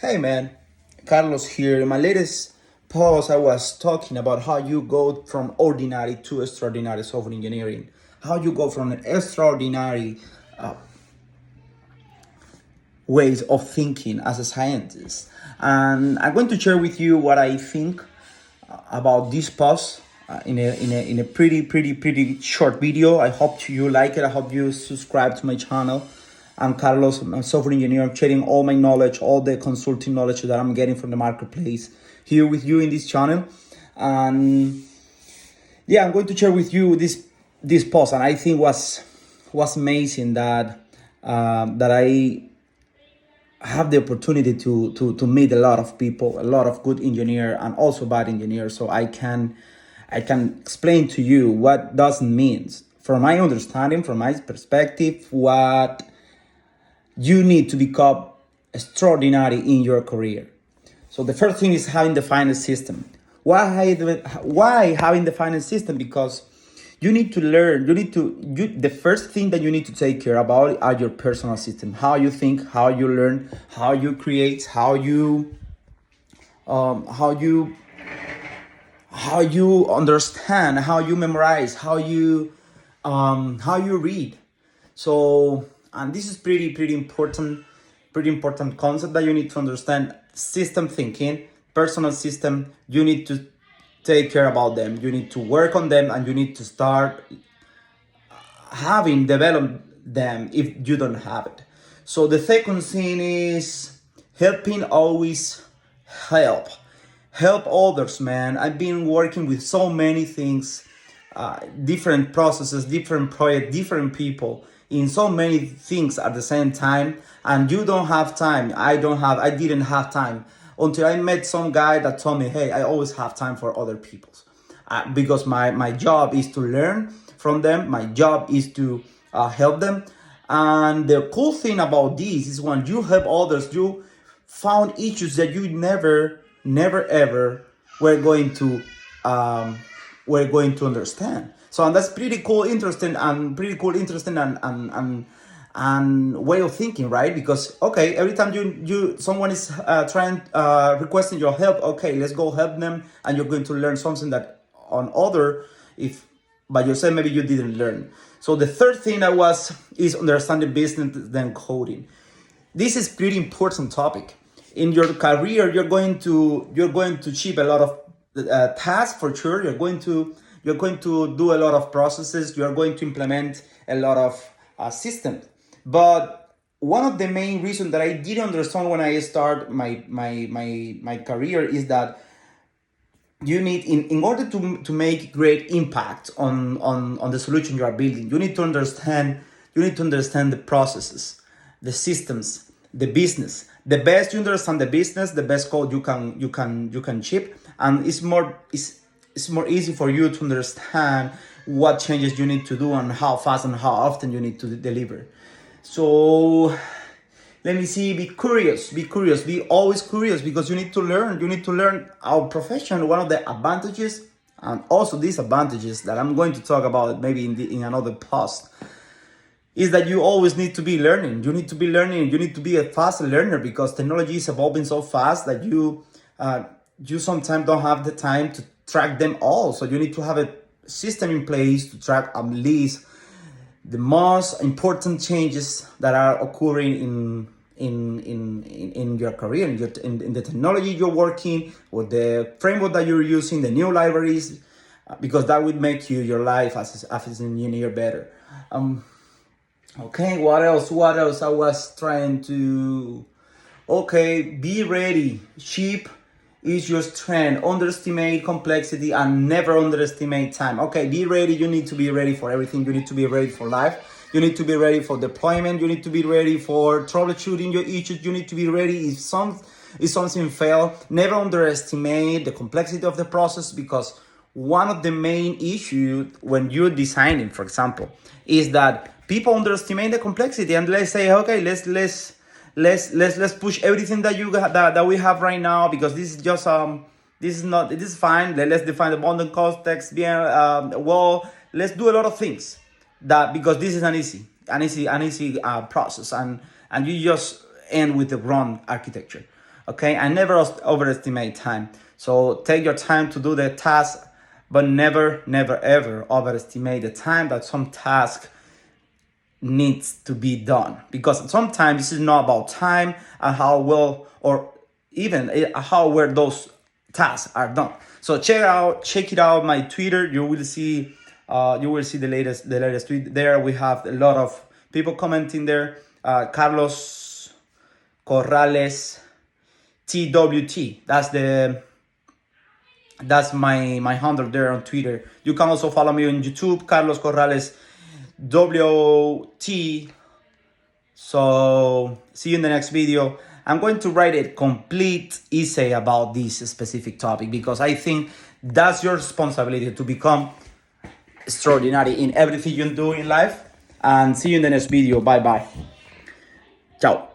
Hey man, Carlos here. In my latest post, I was talking about how you go from ordinary to extraordinary software engineering. How you go from an extraordinary ways of thinking as a scientist. And I'm going to share with you what I think about this post in a pretty short video. I hope you like it. I hope you subscribe to my channel. I'm Carlos, I'm a software engineer. I'm sharing all my knowledge, all the consulting knowledge that I'm getting from the marketplace here with you in this channel. And yeah, I'm going to share with you this post, and I think was amazing that I have the opportunity to meet a lot of people, a lot of good engineer and also bad engineers, so I can explain to you what doesn't mean from my understanding, from my perspective, what you need to become extraordinary in your career. So the first thing is having the finance system. Why having the finance system? Because you need to learn. The first thing that you need to take care about are your personal system. How you think, how you learn, how you create, um, how you how you understand, how you memorize, how you read. So, and this is pretty important concept that you need to understand. System thinking, personal system, you need to take care about them. You need to work on them, and you need to start having developed them if you don't have it. So the second thing is helping. Always help help others, man. I've been working with so many things, different processes, different projects, different people in so many things at the same time, and you don't have time. I didn't have time until I met some guy that told me, hey, I always have time for other people's, because my job is to learn from them. My job is to help them. And the cool thing about this is when you help others, you found issues that you never ever were going to um, understand. So, and that's pretty cool, interesting, and way of thinking, right? Because okay, every time you someone is trying requesting your help, okay, let's go help them, and you're going to learn something that on other, if by yourself maybe you didn't learn. So the third thing that was is understanding business, then coding. This is pretty important topic in your career. You're going to achieve a lot of tasks for sure. You're going to do a lot of processes. You're going to implement a lot of systems. But one of the main reasons that I didn't understand when I start my career is that you need, in order to make great impact on the solution you are building, you need to understand the processes, the systems, the business. The best you understand the business, the best code you can ship, and it's more easy for you to understand what changes you need to do and how fast and how often you need to deliver. So let me see, be always curious, because you need to learn our profession. One of the advantages and also disadvantages that I'm going to talk about maybe in another post is that you always need to be learning. You need to be a fast learner, because technology is evolving so fast that you sometimes don't have the time to track them all. So you need to have a system in place to track at least the most important changes that are occurring in your career, in the technology you're working with, the framework that you're using, the new libraries, because that would make your life as an engineer better. Okay, what else? I was trying to. Okay, be ready. Cheap is your strength. Underestimate complexity and never underestimate time. Okay, be ready. You need to be ready for everything. You need to be ready for life. You need to be ready for deployment. You need to be ready for troubleshooting your issues. You need to be ready if something fail. Never underestimate the complexity of the process, because one of the main issues when you're designing, for example, is that people underestimate the complexity, and let's say, okay, let's push everything that we have right now, because this is just this is fine. Let's define the bundle context. Well, let's do a lot of things that, because this is an easy process, and you just end with the wrong architecture. Okay, I never overestimate time. So take your time to do the task, but never, never, ever overestimate the time that some task needs to be done. Because sometimes this is not about time and how well or even how well those tasks are done. So check it out my Twitter. You will see the latest tweet there. We have a lot of people commenting there. Carlos Corrales TWT. That's my handle there on Twitter. You can also follow me on YouTube, Carlos Corrales WT. So see you in the next video. I'm going to write a complete essay about this specific topic because I think that's your responsibility to become extraordinary in everything you do in life. And see you in the next video. Bye bye. Ciao.